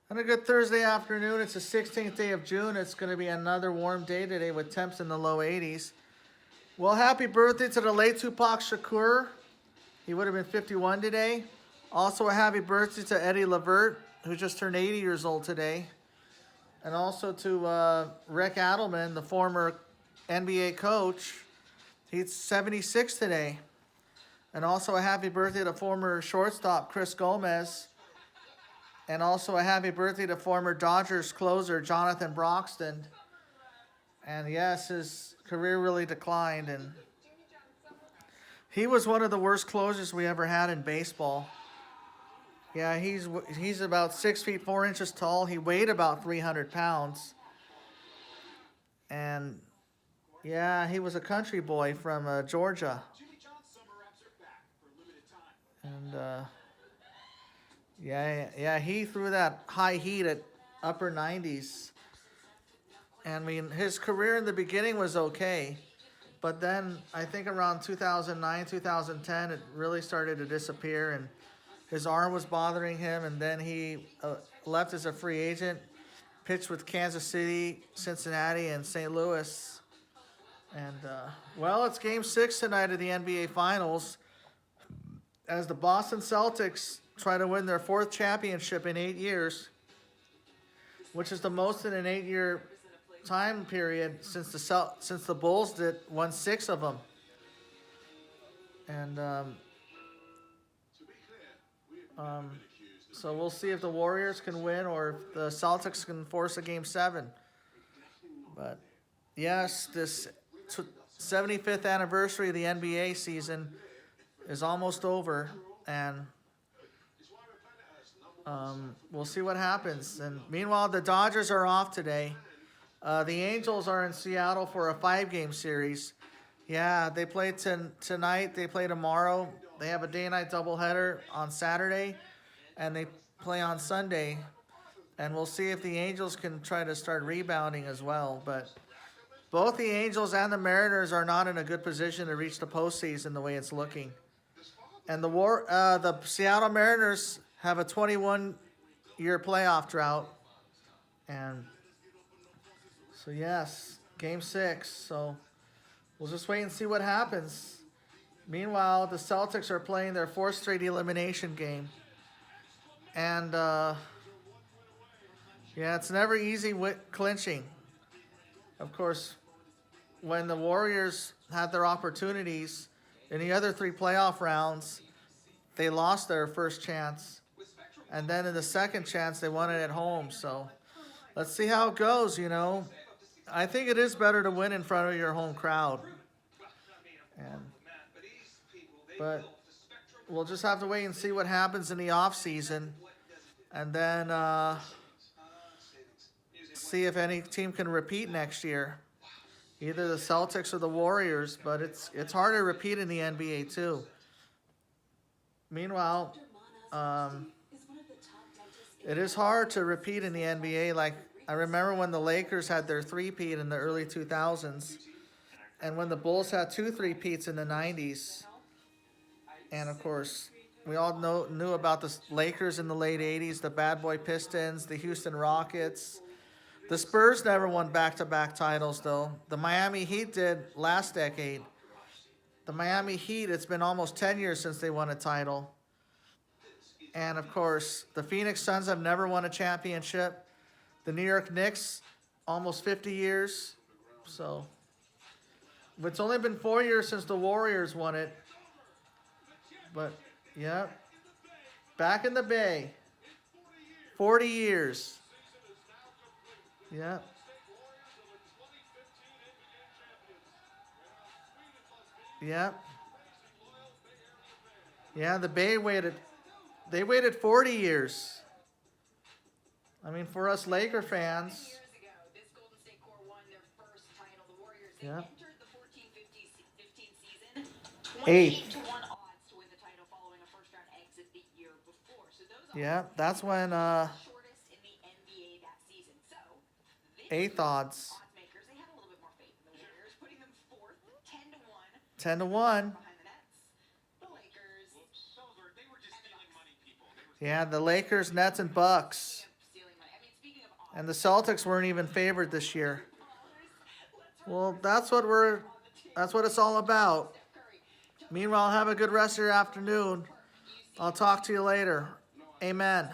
And a good Thursday afternoon. It's the 16th day of June. It's going to be another warm day today with temps in the low 80s. Well, happy birthday to the late Tupac Shakur. He would have been 51 today. Also, a happy birthday to Eddie Levert, who just turned 80 years old today. And also to Rick Adelman, the former NBA coach. He's 76 today. And also a happy birthday to former shortstop Chris Gomez. And also a happy birthday to former Dodgers closer Jonathan Broxton. And yes, his career really declined, and he was one of the worst closers we ever had in baseball. Yeah, he's about 6 feet 4 inches tall. He weighed about 300 pounds. And yeah, he was a country boy from Georgia. And yeah, he threw that high heat at upper 90s. And I mean, his career in the beginning was okay, but then I think around 2009, 2010, it really started to disappear, and his arm was bothering him. And then he left as a free agent, pitched with Kansas City, Cincinnati, and St. Louis. And well, it's Game 6 tonight of the NBA Finals, as the Boston Celtics try to win their 4th championship in 8 years, which is the most in an 8-year time period since the Bulls won 6 of them. And so we'll see if the Warriors can win or if the Celtics can force a Game 7. But yes, this 75th anniversary of the NBA season is almost over, and we'll see what happens. And meanwhile, the Dodgers are off today. The Angels are in Seattle for a 5-game series. Yeah, they play tonight. They play tomorrow. They have a day-night doubleheader on Saturday, and they play on Sunday. And we'll see if the Angels can try to start rebounding as well. But both the Angels and the Mariners are not in a good position to reach the postseason the way it's looking. And the Seattle Mariners have a 21-year playoff drought. And so yes, Game 6. So we'll just wait and see what happens. Meanwhile, the Celtics are playing their 4th straight elimination game. And yeah, it's never easy clinching. Of course, when the Warriors had their opportunities in the other 3 playoff rounds, they lost their first chance. And then in the second chance, they won it at home. So let's see how it goes, you know. I think it is better to win in front of your home crowd. But we'll just have to wait and see what happens in the offseason. And then see if any team can repeat next year. Either the Celtics or the Warriors. But it's hard to repeat in the NBA too. Meanwhile, it is hard to repeat in the NBA. Like, I remember when the Lakers had their 3-peat in the early 2000s, and when the Bulls had 2 3-peats in the 90s. And of course, we all knew about the Lakers in the late 80s, the Bad Boy Pistons, the Houston Rockets. The Spurs never won back-to-back titles, though. The Miami Heat did last decade. The Miami Heat, it's been almost 10 years since they won a title. And of course, the Phoenix Suns have never won a championship. The New York Knicks, almost 50 years. So it's only been 4 years since the Warriors won it. But yeah, back in the Bay, 40 years. Yeah. Yeah. Yeah, the Bay waited 40 years. I mean, for us Laker fans. Yeah. 8th. Yeah, that's when 8th odds. 10-1. Yeah, the Lakers, Nets, and Bucks. And the Celtics weren't even favored this year. Well, that's what it's all about. Meanwhile, have a good rest of your afternoon. I'll talk to you later. Amen.